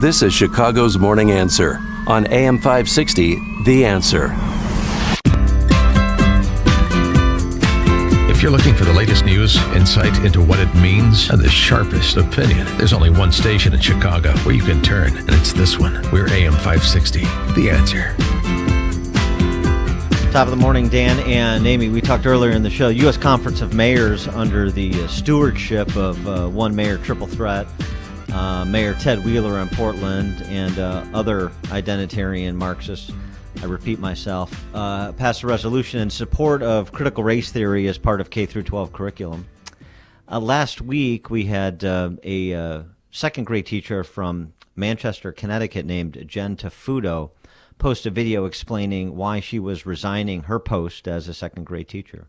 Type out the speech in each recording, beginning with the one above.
This is Chicago's Morning Answer on AM 560, The Answer. If you're looking for the latest news, insight into what it means, and the sharpest opinion, there's only one station in Chicago where you can turn, and it's this one. We're AM 560, The Answer. Top of the morning, Dan and Amy. We talked earlier in the show, U.S. Conference of Mayors under the stewardship of one mayor triple threat, Mayor Ted Wheeler in Portland, and other identitarian Marxists, I repeat myself, passed a resolution in support of critical race theory as part of K-12 curriculum. Last week, we had a second grade teacher from Manchester, Connecticut named Jen Tafudo post a video explaining why she was resigning her post as a second grade teacher.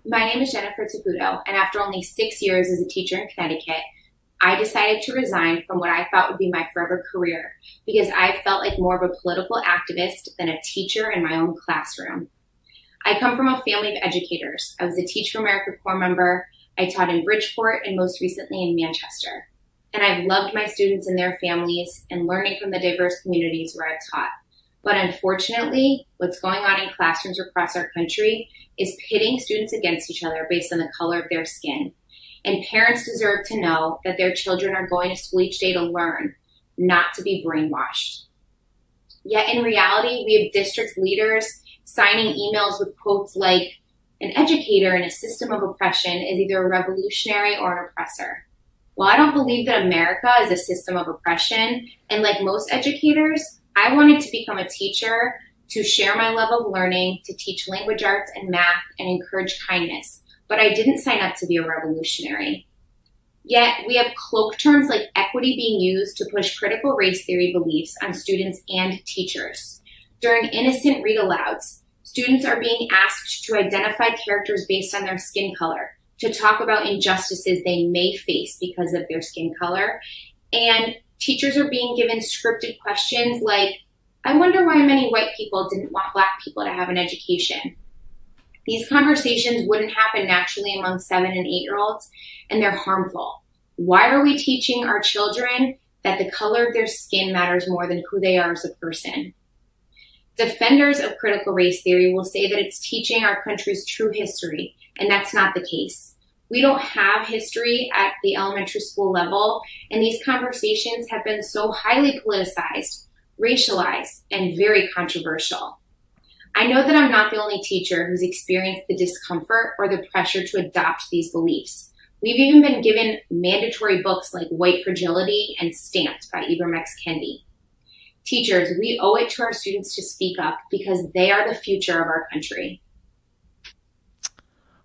My name is Jennifer Tafudo, and after only 6 years as a teacher in Connecticut, I decided to resign from what I thought would be my forever career because I felt like more of a political activist than a teacher in my own classroom. I come from a family of educators. I was a Teach for America Corps member. I taught in Bridgeport and most recently in Manchester. And I've loved my students and their families and learning from the diverse communities where I've taught. But unfortunately, what's going on in classrooms across our country is pitting students against each other based on the color of their skin. And parents deserve to know that their children are going to school each day to learn, not to be brainwashed. Yet in reality, we have district leaders signing emails with quotes like, "An educator in a system of oppression is either a revolutionary or an oppressor." Well, I don't believe that America is a system of oppression. And like most educators, I wanted to become a teacher to share my love of learning, to teach language arts and math, and encourage kindness. But I didn't sign up to be a revolutionary. Yet we have cloak terms like equity being used to push critical race theory beliefs on students and teachers. During innocent read-alouds, students are being asked to identify characters based on their skin color, to talk about injustices they may face because of their skin color, and teachers are being given scripted questions like, "I wonder why many white people didn't want Black people to have an education." These conversations wouldn't happen naturally among 7 and 8-year-olds, and they're harmful. Why are we teaching our children that the color of their skin matters more than who they are as a person? Defenders of critical race theory will say that it's teaching our country's true history, and that's not the case. We don't have history at the elementary school level, and these conversations have been so highly politicized, racialized, and very controversial. I know that I'm not the only teacher who's experienced the discomfort or the pressure to adopt these beliefs. We've even been given mandatory books like White Fragility and Stamped by Ibram X. Kendi. Teachers, we owe it to our students to speak up because they are the future of our country.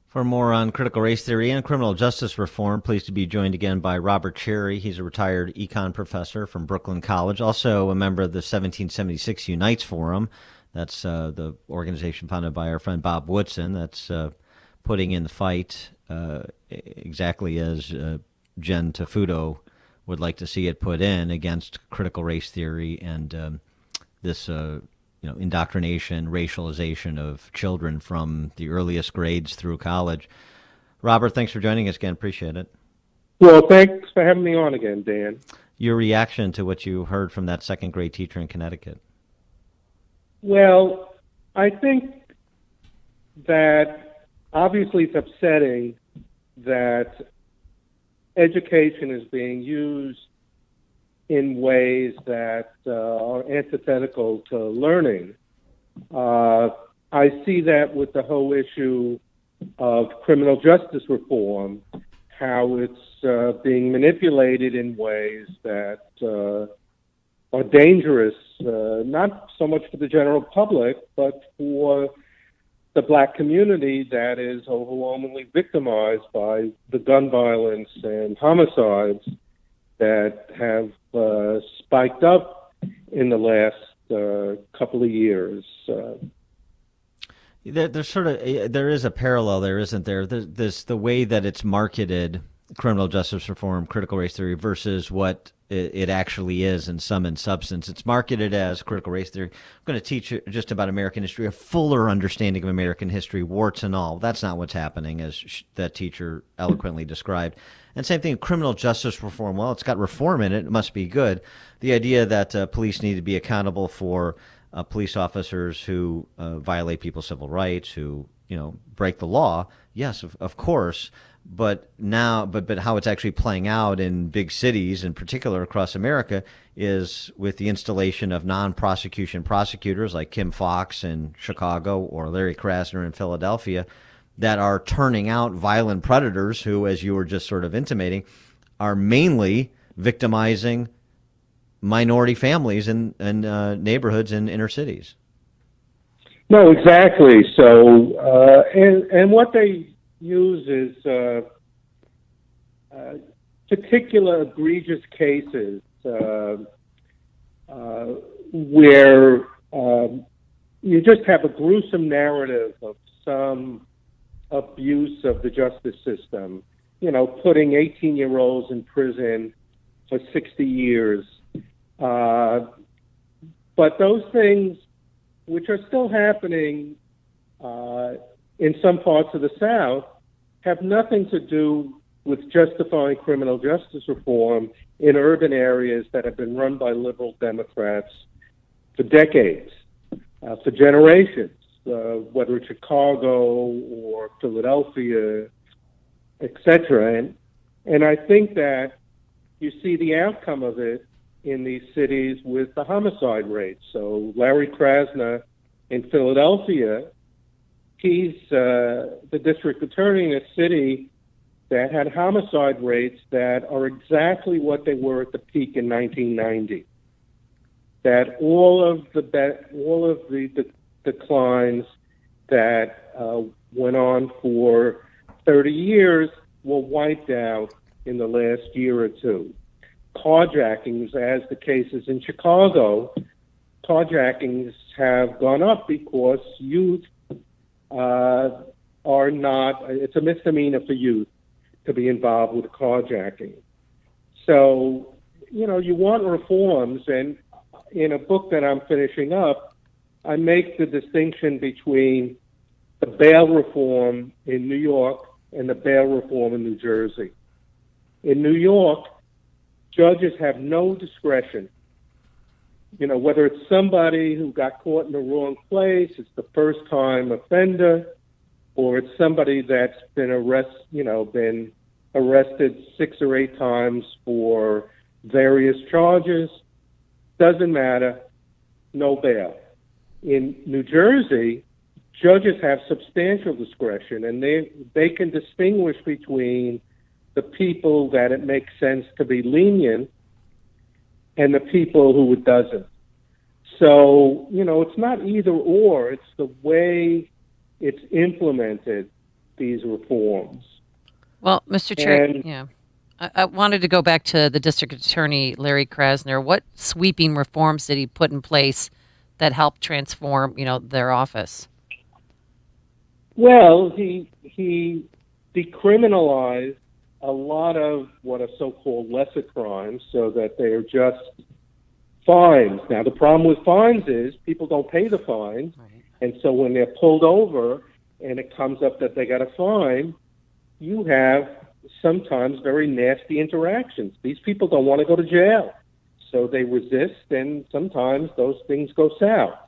For more on critical race theory and criminal justice reform, pleased to be joined again by Robert Cherry. He's a retired econ professor from Brooklyn College, also a member of the 1776 Unites Forum. That's the organization founded by our friend Bob Woodson that's putting in the fight exactly as Jen Tafudo would like to see it put in against critical race theory and this indoctrination, racialization of children from the earliest grades through college. Robert, thanks for joining us again. Appreciate it. Well, thanks for having me on again, Dan. Your reaction to what you heard from that second grade teacher in Connecticut? Well, I think that obviously it's upsetting that education is being used in ways that are antithetical to learning. I see that with the whole issue of criminal justice reform, how it's being manipulated in ways that are dangerous, not so much for the general public, but for the Black community that is overwhelmingly victimized by the gun violence and homicides that have spiked up in the last couple of years. There is a parallel there, isn't there? There's the way that it's marketed criminal justice reform, critical race theory, versus what it actually is in sum and substance. It's marketed as critical race theory. I'm going to teach you just about American history, a fuller understanding of American history, warts and all. That's not what's happening, as that teacher eloquently described. And same thing, criminal justice reform. Well, it's got reform in it. It must be good. The idea that police need to be accountable for police officers who violate people's civil rights, who break the law. Yes, of course. But now, but how it's actually playing out in big cities, in particular across America, is with the installation of non-prosecution prosecutors like Kim Foxx in Chicago or Larry Krasner in Philadelphia, that are turning out violent predators who, as you were just sort of intimating, are mainly victimizing minority families in neighborhoods in inner cities. No, exactly. So, and what they use is particular egregious cases where you just have a gruesome narrative of some abuse of the justice system, putting 18-year-olds in prison for 60 years. But those things, which are still happening in some parts of the South, have nothing to do with justifying criminal justice reform in urban areas that have been run by liberal Democrats for decades, for generations, whether it's Chicago or Philadelphia, etc. And I think that you see the outcome of it in these cities with the homicide rates. So Larry Krasner in Philadelphia, he's the district attorney in a city that had homicide rates that are exactly what they were at the peak in 1990. That all of the declines that went on for 30 years were wiped out in the last year or two. Carjackings, as the cases in Chicago, carjackings have gone up because youth are not, it's a misdemeanor for youth to be involved with carjacking. So, you want reforms, and in a book that I'm finishing up, I make the distinction between the bail reform in New York and the bail reform in New Jersey. In New York, judges have no discretion. Whether it's somebody who got caught in the wrong place, it's the first-time offender, or it's somebody that's been arrested 6 or 8 times for various charges, doesn't matter, no bail. In New Jersey, judges have substantial discretion, and they can distinguish between the people that it makes sense to be lenient and the people who it doesn't. So, it's not either or, it's the way it's implemented, these reforms. Well, Mr. Chair, I wanted to go back to the district attorney, Larry Krasner. What sweeping reforms did he put in place that helped transform, their office? Well, he decriminalized a lot of what are so-called lesser crimes so that they are just fines. Now, the problem with fines is people don't pay the fines, right. And so when they're pulled over and it comes up that they got a fine, you have sometimes very nasty interactions. These people don't want to go to jail, so they resist, and sometimes those things go south.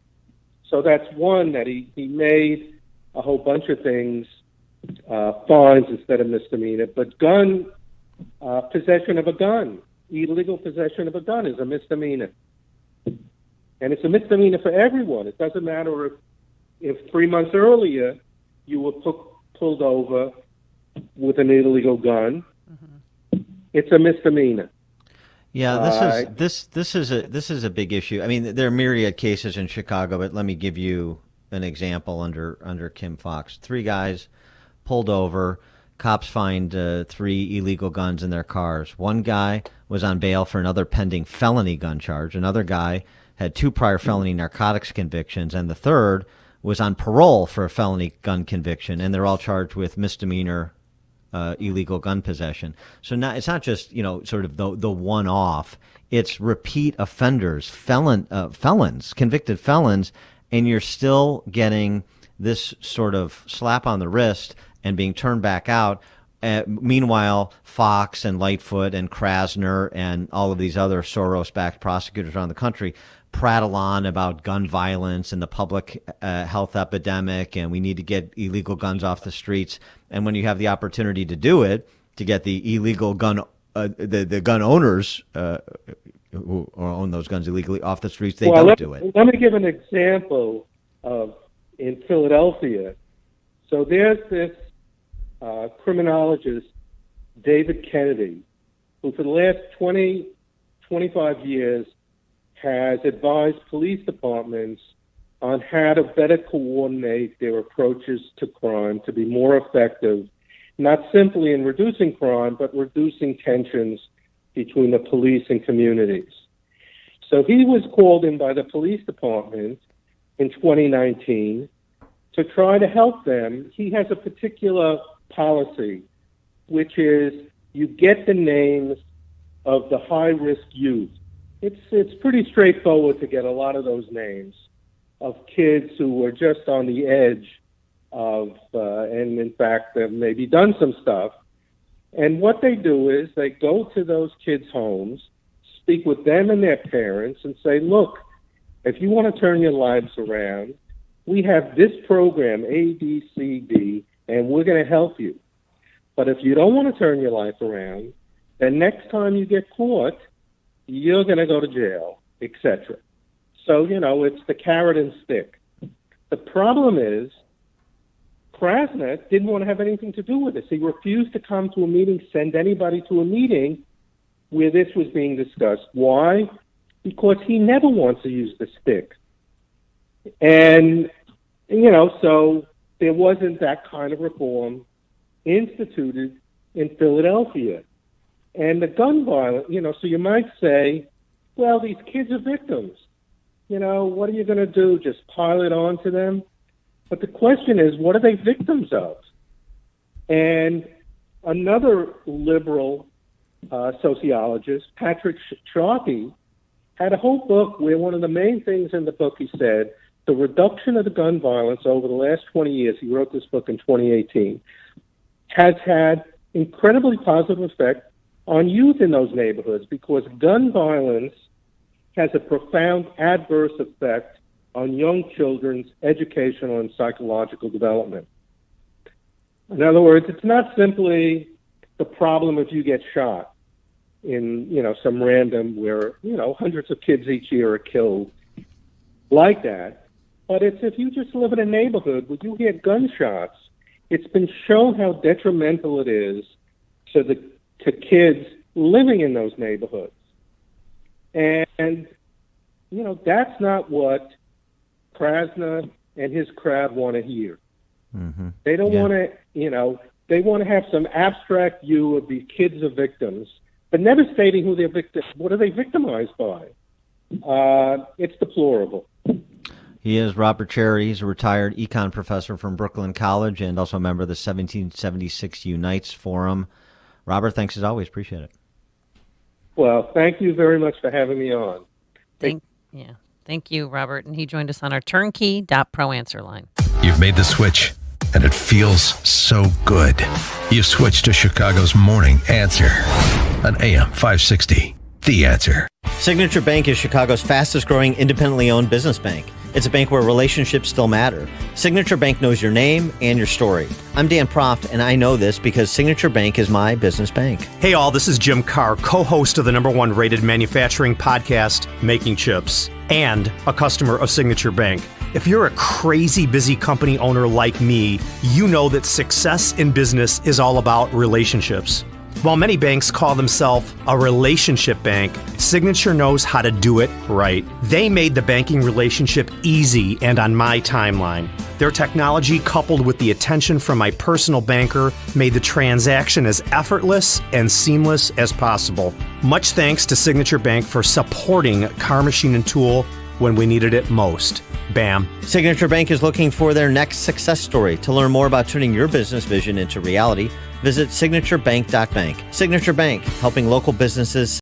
So that's one, that he made a whole bunch of things fines instead of misdemeanor. But possession of a gun, illegal possession of a gun is a misdemeanor. And it's a misdemeanor for everyone. It doesn't matter if 3 months earlier you were pulled over with an illegal gun. Mm-hmm. It's a misdemeanor. Yeah, this is a big issue. I mean, there are myriad cases in Chicago, but let me give you an example under Kim Foxx. 3 guys pulled over. Cops find 3 illegal guns in their cars. One guy was on bail for another pending felony gun charge. Another guy had 2 prior felony narcotics convictions, and the third was on parole for a felony gun conviction, and they're all charged with misdemeanor illegal gun possession. So now it's not just, sort of the one-off. It's repeat offenders, felons, convicted felons, and you're still getting this sort of slap on the wrist and being turned back out. Meanwhile, Fox and Lightfoot and Krasner and all of these other Soros-backed prosecutors around the country prattle on about gun violence and the public health epidemic, and we need to get illegal guns off the streets. And when you have the opportunity to do it, to get the illegal gun, the gun owners who own those guns illegally off the streets, they don't do it. Let me give an example of in Philadelphia. So there's this criminologist, David Kennedy, who for the last 25 years has advised police departments on how to better coordinate their approaches to crime to be more effective, not simply in reducing crime, but reducing tensions between the police and communities. So he was called in by the police department in 2019 to try to help them. He has a particular policy, which is you get the names of the high-risk youth. It's pretty straightforward to get a lot of those names of kids who were just on the edge of, and in fact have maybe done some stuff. And what they do is they go to those kids' homes, speak with them and their parents, and say, look, if you want to turn your lives around, we have this program, A, B, C, D, and we're going to help you. But if you don't want to turn your life around, then next time you get caught, you're going to go to jail, etc. So, it's the carrot and stick. The problem is Krasner didn't want to have anything to do with this. He refused to come to a meeting, send anybody to a meeting where this was being discussed. Why? Because he never wants to use the stick. And, so there wasn't that kind of reform instituted in Philadelphia. And the gun violence, so you might say, well, these kids are victims. What are you going to do? Just pile it on to them? But the question is, what are they victims of? And another liberal sociologist, Patrick Sharkey, had a whole book where one of the main things in the book, he said, the reduction of the gun violence over the last 20 years, he wrote this book in 2018, has had incredibly positive effect on youth in those neighborhoods because gun violence has a profound adverse effect on young children's educational and psychological development. In other words, it's not simply the problem if you get shot in, some random where, hundreds of kids each year are killed like that. But it's if you just live in a neighborhood where you hear gunshots, it's been shown how detrimental it is to kids living in those neighborhoods. And, that's not what Krasner and his crowd want to hear. Mm-hmm. They don't want to, they want to have some abstract view of these kids as victims, but never stating who they're what are they victimized by. It's deplorable. He is Robert Cherry. He's a retired econ professor from Brooklyn College and also a member of the 1776 Unites Forum. Robert, thanks as always. Appreciate it. Well, thank you very much for having me on. Thank you, Robert. And he joined us on our turnkey.pro answer line. You've made the switch, and it feels so good. You've switched to Chicago's Morning Answer on AM 560. The Answer. Signature Bank is Chicago's fastest growing independently owned business bank. It's a bank where relationships still matter. Signature Bank knows your name and your story. I'm Dan Proft, and I know this because Signature Bank is my business bank. Hey all, this is Jim Carr, co-host of the #1 rated manufacturing podcast, Making Chips, and a customer of Signature Bank. If you're a crazy busy company owner like me, you know that success in business is all about relationships. While many banks call themselves a relationship bank, Signature knows how to do it right. They made the banking relationship easy and on my timeline. Their technology, coupled with the attention from my personal banker, made the transaction as effortless and seamless as possible. Much thanks to Signature Bank for supporting Car Machine and Tool when we needed it most. Bam. Signature Bank is looking for their next success story. To learn more about turning your business vision into reality, visit signaturebank.bank. Signature Bank, helping local businesses